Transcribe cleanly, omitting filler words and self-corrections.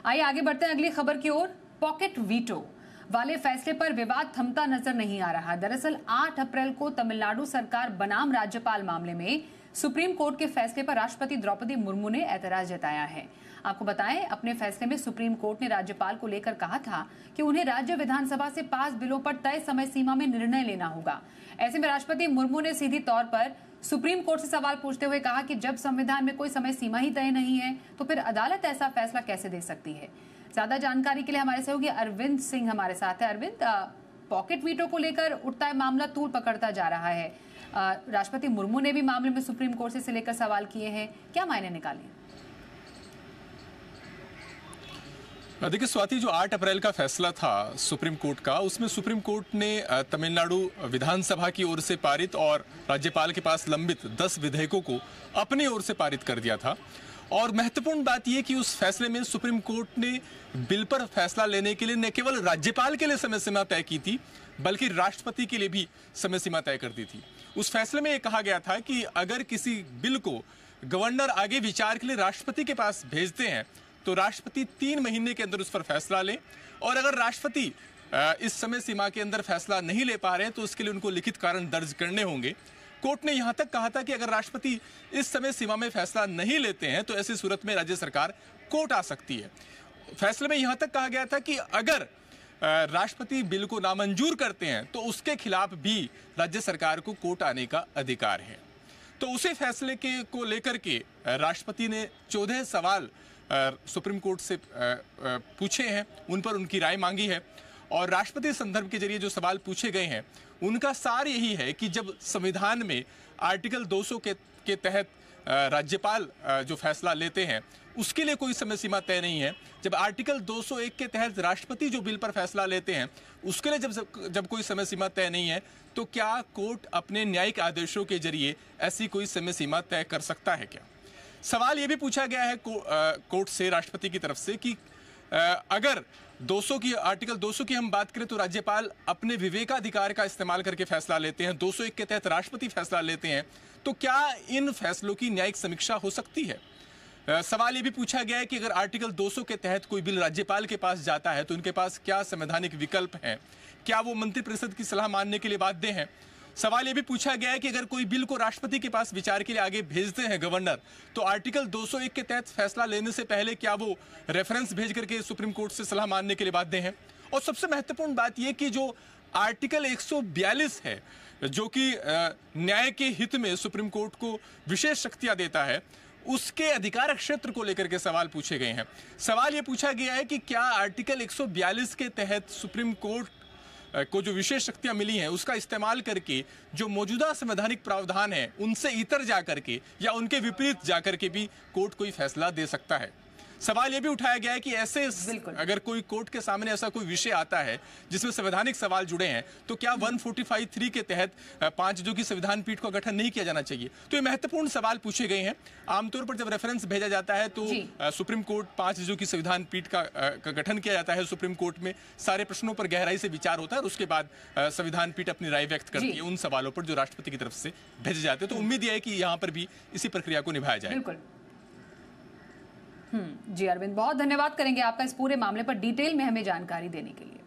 आइए आगे बढ़ते हैं अगली खबर की ओर। पॉकेट वीटो वाले फैसले पर विवाद थमता नजर नहीं आ रहा। दरअसल 8 अप्रैल को तमिलनाडु सरकार बनाम राज्यपाल मामले में सुप्रीम कोर्ट के फैसले पर राष्ट्रपति द्रौपदी मुर्मू ने ऐतराज जताया है। आपको बताएं, अपने फैसले में सुप्रीम कोर्ट ने राज्यपाल को लेकर कहा था कि उन्हें राज्य विधानसभा से पास बिलों पर तय समय सीमा में निर्णय लेना होगा। ऐसे में राष्ट्रपति मुर्मू ने सीधी तौर पर सुप्रीम कोर्ट से सवाल पूछते हुए कहा कि जब संविधान में कोई समय सीमा ही तय नहीं है तो फिर अदालत ऐसा फैसला कैसे दे सकती है। ज्यादा जानकारी के लिए हमारे सहयोगी अरविंद सिंह हमारे साथ है। अरविंद, पॉकेट वीटो को लेकर उठता है मामला तूल पकड़ता जा रहा है। राष्ट्रपति मुर्मू ने भी मामले में सुप्रीम कोर्ट से लेकर सवाल किए हैं, क्या मायने निकाले? देखिए स्वाति, जो 8 अप्रैल का फैसला था सुप्रीम कोर्ट का, उसमें सुप्रीम कोर्ट ने तमिलनाडु विधानसभा की ओर से पारित और राज्यपाल के पास लंबित 10 विधेयकों को अपनी ओर से पारित कर दिया था। और महत्वपूर्ण बात यह कि उस फैसले में सुप्रीम कोर्ट ने बिल पर फैसला लेने के लिए न केवल राज्यपाल के लिए समय सीमा तय की थी, बल्कि राष्ट्रपति के लिए भी समय सीमा तय कर दी थी। उस फैसले में यह कहा गया था कि अगर किसी बिल को गवर्नर आगे विचार के लिए राष्ट्रपति के पास भेजते हैं तो राष्ट्रपति 3 महीने के अंदर उस पर फैसला लें, और अगर राष्ट्रपति इस समय सीमा के अंदर फैसला नहीं ले पा रहे हैं तो उसके लिए उनको लिखित कारण दर्ज करने होंगे। कोर्ट ने यहां तक कहा था कि अगर राष्ट्रपति इस समय सीमा में फैसला नहीं लेते हैं तो ऐसी सूरत में राज्य सरकार कोर्ट आ सकती है। फैसले में यहां तक कहा गया था कि अगर राष्ट्रपति बिल को नामंजूर करते हैं तो उसके खिलाफ भी राज्य सरकार को कोर्ट आने का अधिकार है। तो उसी फैसले को लेकर के राष्ट्रपति ने 14 सवाल सुप्रीम कोर्ट से पूछे हैं, उन पर उनकी राय मांगी है। और राष्ट्रपति संदर्भ के जरिए जो सवाल पूछे गए हैं उनका सार यही है कि जब संविधान में आर्टिकल 200 के तहत राज्यपाल जो फैसला लेते हैं उसके लिए कोई समय सीमा तय नहीं है, जब आर्टिकल 201 के तहत राष्ट्रपति जो बिल पर फैसला लेते हैं उसके लिए जब कोई समय सीमा तय नहीं है, तो क्या कोर्ट अपने न्यायिक आदेशों के जरिए ऐसी कोई समय सीमा तय कर सकता है क्या? सवाल यह भी पूछा गया है कोर्ट से, राष्ट्रपति की तरफ से, कि अगर आर्टिकल 200 की हम बात करें तो राज्यपाल अपने विवेकाधिकार का इस्तेमाल करके फैसला लेते हैं, 201 के तहत राष्ट्रपति फैसला लेते हैं, तो क्या इन फैसलों की न्यायिक समीक्षा हो सकती है? सवाल ये भी पूछा गया है कि अगर आर्टिकल 200 के तहत कोई बिल राज्यपाल के पास जाता है तो उनके पास क्या संवैधानिक विकल्प हैं, क्या वो मंत्रिपरिषद की सलाह मानने के लिए बाध्य हैं? सवाल ये भी पूछा गया है कि अगर कोई बिल को राष्ट्रपति के पास विचार के लिए आगे भेजते हैं गवर्नर, तो आर्टिकल 201 के तहत फैसला लेने से पहले क्या वो रेफरेंस भेज करके सुप्रीम कोर्ट से सलाह मानने के लिए बाध्य हैं? और सबसे महत्वपूर्ण बात यह कि जो आर्टिकल 142 है, जो कि न्याय के हित में सुप्रीम कोर्ट को विशेष शक्तियां देता है, उसके अधिकार क्षेत्र को लेकर के सवाल पूछे गए हैं। सवाल यह पूछा गया है कि क्या आर्टिकल 142 के तहत सुप्रीम कोर्ट को जो विशेष शक्तियां मिली हैं उसका इस्तेमाल करके जो मौजूदा संवैधानिक प्रावधान है उनसे इतर जाकर के या उनके विपरीत जाकर के भी कोर्ट कोई फैसला दे सकता है। सवाल यह भी उठाया गया है कि ऐसे अगर कोई कोर्ट के सामने ऐसा कोई विषय आता है जिसमें संवैधानिक सवाल जुड़े हैं तो क्या 145(3) के तहत 5 जजों की संविधान पीठ का गठन नहीं किया जाना चाहिए? तो ये महत्वपूर्ण सवाल पूछे गए हैं। आमतौर पर जब रेफरेंस भेजा जाता है तो सुप्रीम कोर्ट 5 जजों की संविधान पीठ का गठन किया जाता है। सुप्रीम कोर्ट में सारे प्रश्नों पर गहराई से विचार होता है और उसके बाद संविधान पीठ अपनी राय व्यक्त करती है उन सवालों पर जो राष्ट्रपति की तरफ से भेजे जाते हैं। तो उम्मीद यह है कि यहाँ पर भी इसी प्रक्रिया को निभाया जाए। जी अरविंद, बहुत धन्यवाद करेंगे आपका इस पूरे मामले पर डिटेल में हमें जानकारी देने के लिए।